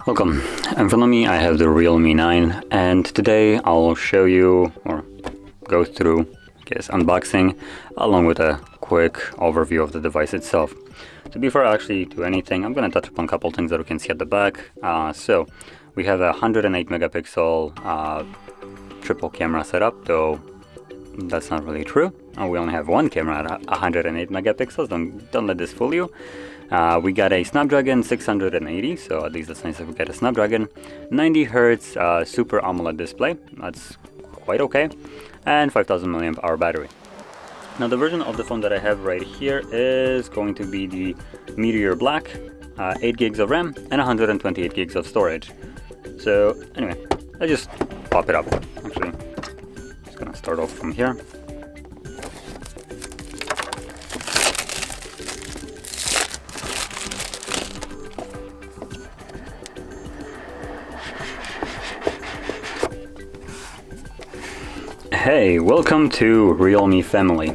Welcome. In front of me I have the Realme 9, and today I'll show you or go through, unboxing along with a quick overview of the device itself. So before I actually do anything, I'm going to touch upon a couple things that we can see at the back. So we have a 108 megapixel triple camera setup, though that's not really true. We only have one camera at 108 megapixels. Don't let this fool you. We got a Snapdragon 680, so at least that's nice if we get a Snapdragon. 90 Hertz Super AMOLED display, that's quite okay, and 5000 mAh battery. Now the version of the phone that I have right here is going to be the Meteor Black, 8 gigs of RAM and 128 gigs of storage. So anyway, let's just pop it up. Actually, just gonna start off from here. Hey, welcome to Realme family.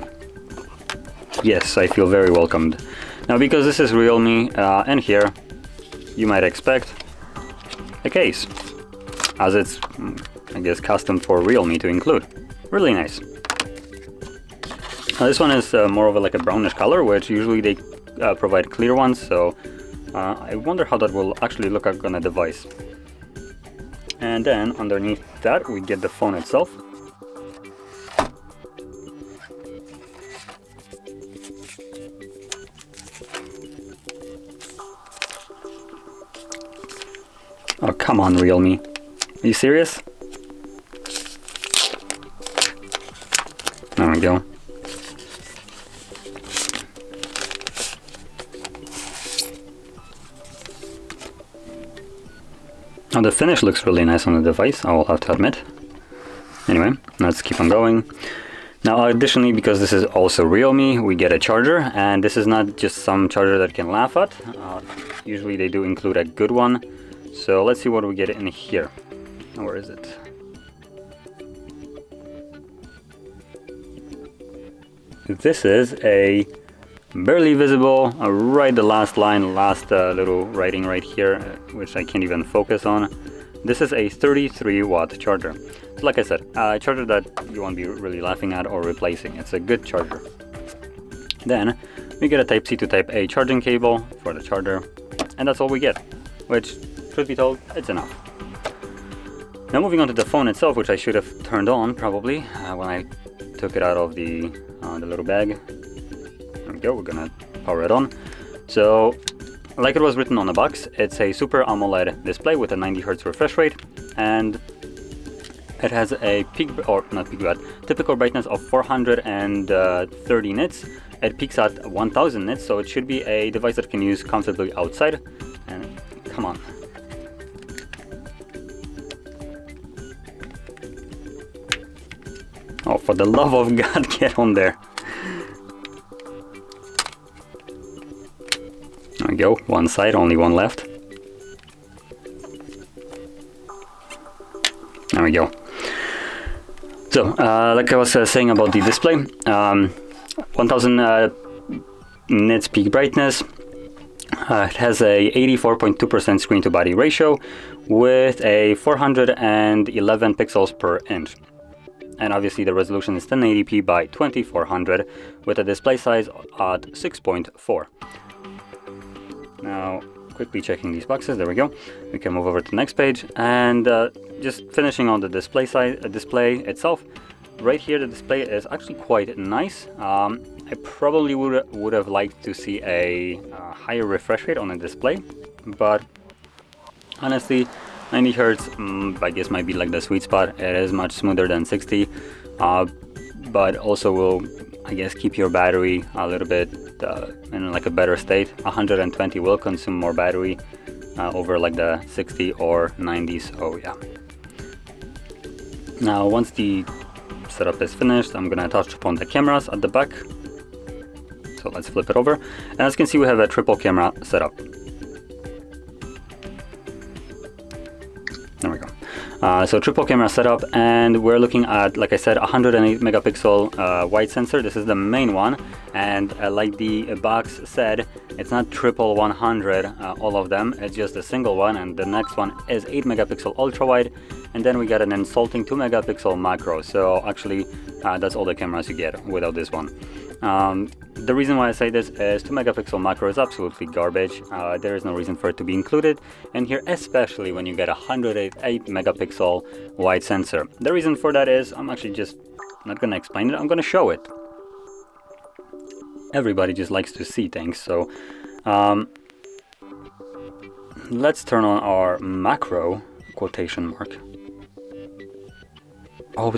Yes, I feel very welcomed. Now because this is Realme, and here you might expect a case, as it's, I guess, custom for Realme to include. Really nice. Now this one is more of like a brownish color, which usually they provide clear ones, so I wonder how that will actually look like on a device. And then underneath that we get the phone itself. Oh, come on, Realme. Are you serious? There we go. Now the finish looks really nice on the device, I will have to admit. Anyway, let's keep on going. Now additionally, because this is also Realme, we get a charger, and this is not just some charger that can laugh at. Usually they do include a good one. So let's see what we get in here. Where is it? This is a barely visible, right the last line, last little writing right here, which I can't even focus on. This is a 33 watt charger. So like I said, a charger that you won't be really laughing at or replacing. It's a good charger. Then we get a Type C to Type A charging cable for the charger, and that's all we get, which, truth be told, it's enough. Now moving on to the phone itself, which I should have turned on probably when I took it out of the little bag. There we go, we're gonna power it on. So, like it was written on the box, it's a Super AMOLED display with a 90 Hz refresh rate, and it has a typical brightness of 430 nits. It peaks at 1000 nits, so it should be a device that can use comfortably outside. And come on. Oh, for the love of God, get on there. There we go, one side, only one left. There we go. So, like I was saying about the display, 1000 nits peak brightness. It has a 84.2% screen to body ratio with a 411 pixels per inch. And obviously the resolution is 1080p by 2400 with a display size at 6.4. Now, quickly checking these boxes, there we go. We can move over to the next page, and just finishing on the display itself. Right here, the display is actually quite nice. I probably would have liked to see a higher refresh rate on the display, but honestly, 90 Hertz, I guess, might be like the sweet spot. It is much smoother than 60, but also will, I guess, keep your battery a little bit in like a better state. 120 will consume more battery over like the 60 or 90, so yeah. Now once the setup is finished, I'm gonna touch upon the cameras at the back. So let's flip it over, and as you can see, we have a triple camera setup. There we go. So triple camera setup, and we're looking at, like I said, 108 megapixel wide sensor. This is the main one, and like the box said, it's not triple 100, all of them, it's just a single one, and the next one is 8 megapixel ultra wide, and then we got an insulting 2 megapixel macro. So actually that's all the cameras you get without this one. The reason why I say this is 2 megapixel macro is absolutely garbage. There is no reason for it to be included in here, especially when you get a 108 megapixel wide sensor. The reason for that is, I'm actually just not gonna explain it, I'm gonna show it. Everybody just likes to see things, so let's turn on our macro, quotation mark. Oh,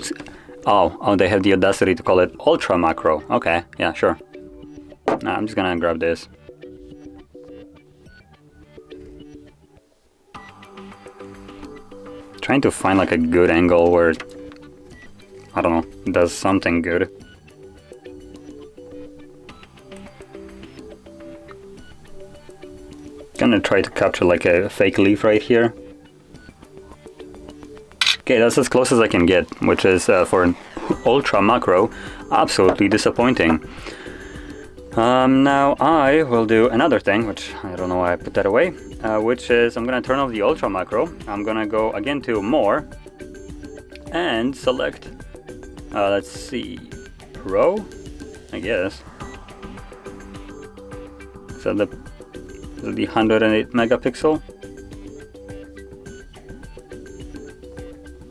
they have the audacity to call it ultra macro. Okay, yeah, sure. I'm just gonna grab this. Trying to find like a good angle where, I don't know, does something good. Gonna try to capture like a fake leaf right here. Okay, that's as close as I can get, which is for an ultra macro, absolutely disappointing. Now I will do another thing, which I don't know why I put that away, which is I'm gonna turn off the ultra macro. I'm gonna go again to more and select, let's see, Pro, I guess. So the 108 megapixel.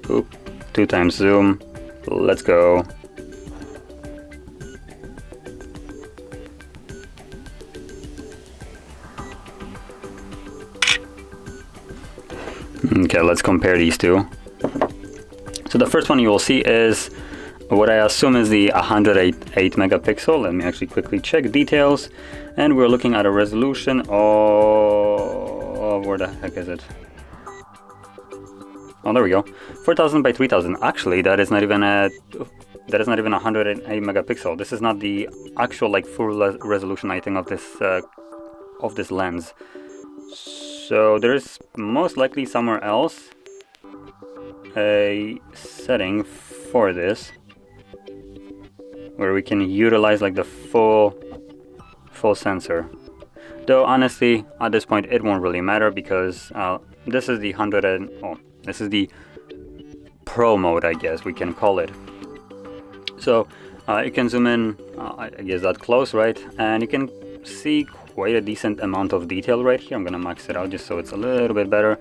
Oop, 2 times zoom. Let's go. Okay, let's compare these two. So the first one you will see is what I assume is the 108 megapixel. Let me actually quickly check details. And we're looking at a resolution of, where the heck is it? Oh, there we go. 4000 by 3000. Actually, that is not even 108 megapixel. This is not the actual like full resolution, I think, of this lens. So there is most likely somewhere else a setting for this where we can utilize like the full sensor. Though honestly, at this point, it won't really matter because this is the this is the Pro mode, I guess we can call it. So you can zoom in, I guess that close, right? And you can see quite a decent amount of detail right here. I'm gonna max it out just so it's a little bit better.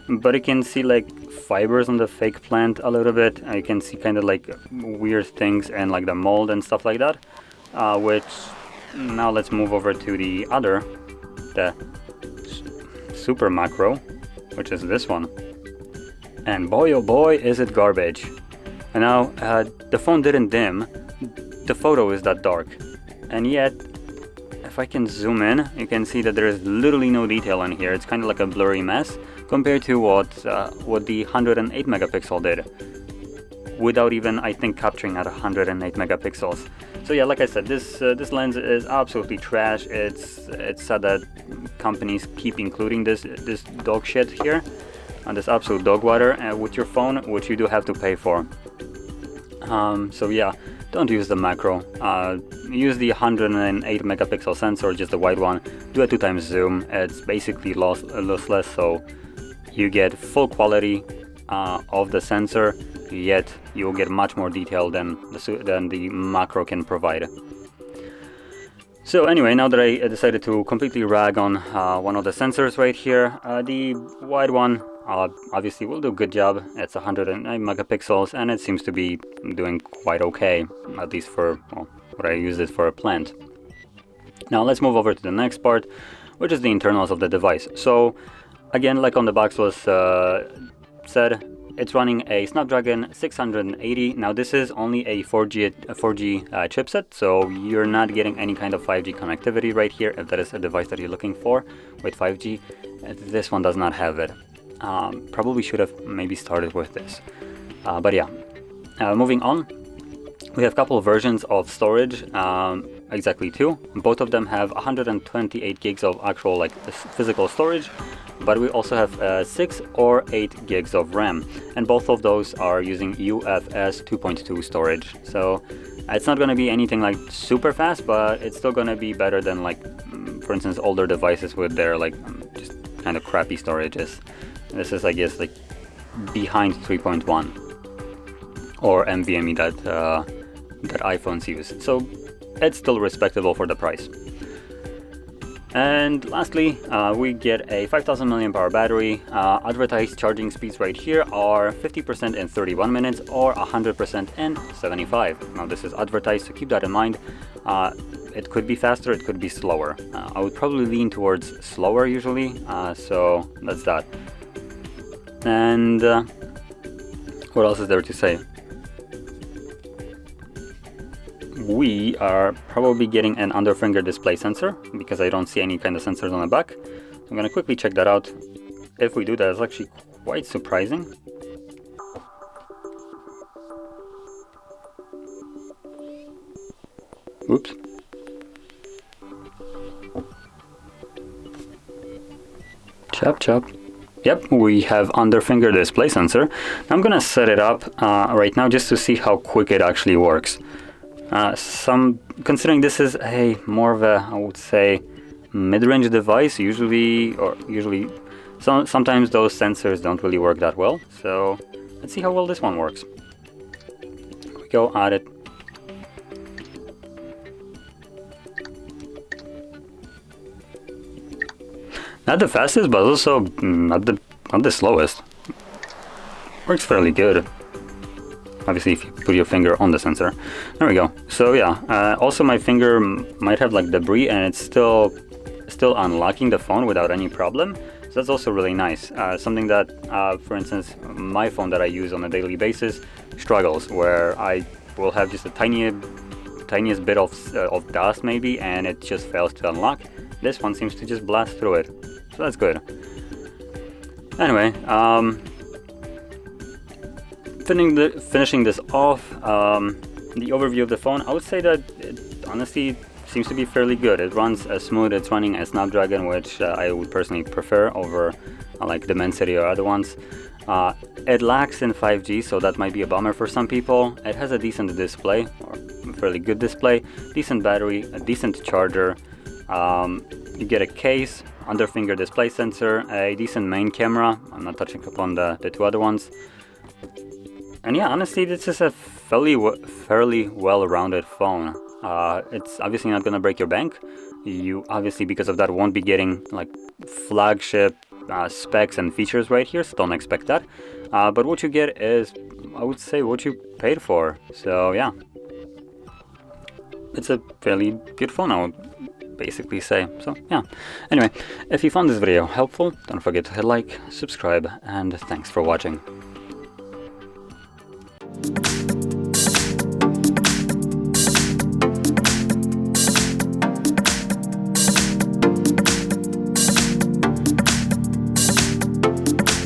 But you can see like fibers on the fake plant a little bit. You can see kind of like weird things and like the mold and stuff like that. Which now let's move over to the super macro, which is this one. And boy oh boy is it garbage. And now the phone didn't dim, the photo is that dark, and yet if I can zoom in, you can see that there is literally no detail in here. It's kind of like a blurry mess compared to what the 108 megapixel did, without even, I think, capturing at 108 megapixels. So yeah, like I said, this lens is absolutely trash. It's sad that companies keep including this dog shit here, and this absolute dog water with your phone, which you do have to pay for. So yeah, don't use the macro. Use the 108 megapixel sensor, just the wide one. Do a 2 times zoom. It's basically lossless, so you get full quality of the sensor, yet you'll get much more detail than the macro can provide. So anyway, now that I decided to completely rag on one of the sensors right here, the wide one obviously will do a good job. It's 109 megapixels and it seems to be doing quite okay, at least for what I used it for a plant. Now let's move over to the next part, which is the internals of the device. So again, like on the box was said, it's running a Snapdragon 680. Now this is only a 4G chipset, so you're not getting any kind of 5G connectivity right here if that is a device that you're looking for with 5G. This one does not have it. Probably should have maybe started with this. But yeah, moving on. We have a couple of versions of storage, exactly two. Both of them have 128 gigs of actual like physical storage, but we also have 6 or 8 gigs of RAM, and both of those are using UFS 2.2 storage. So it's not going to be anything like super fast, but it's still going to be better than like, for instance, older devices with their like just kind of crappy storages. This is, I guess, like behind 3.1 or NVMe that iPhones use. So it's still respectable for the price. And lastly, we get a 5000 mAh battery. Advertised charging speeds right here are 50% in 31 minutes or 100% in 75. Now this is advertised, so keep that in mind. It could be faster, it could be slower. I would probably lean towards slower usually, so that's that. And what else is there to say? We are probably getting an under finger display sensor because I don't see any kind of sensors on the back. So I'm going to quickly check that out. If we do, that is actually quite surprising. Oops. Chop chop. Yep, we have under finger display sensor. I'm going to set it up right now just to see how quick it actually works. Considering this is a more of a, I would say, mid-range device, sometimes those sensors don't really work that well. So let's see how well this one works. We go at it. Not the fastest, but also not the slowest. Works fairly good. Obviously, if you put your finger on the sensor. There we go. So yeah, also my finger might have like debris and it's still unlocking the phone without any problem. So that's also really nice. Something that, for instance, my phone that I use on a daily basis struggles, where I will have just a tiniest bit of dust maybe, and it just fails to unlock. This one seems to just blast through it. So that's good. Anyway, finishing this off, the overview of the phone, I would say that it honestly seems to be fairly good. It runs as smooth, it's running a Snapdragon, which I would personally prefer over like Dimensity or other ones. It lacks in 5G, so that might be a bummer for some people. It has a decent display, or a fairly good display, decent battery, a decent charger. You get a case, under finger display sensor, a decent main camera. I'm not touching upon the two other ones. And yeah, honestly, this is a fairly well-rounded phone. It's obviously not gonna break your bank. You obviously, because of that, won't be getting like flagship specs and features right here, so don't expect that. But what you get is, I would say, what you paid for. So yeah, it's a fairly good phone, I would basically say. So yeah, anyway, if you found this video helpful, don't forget to hit like, subscribe, and thanks for watching.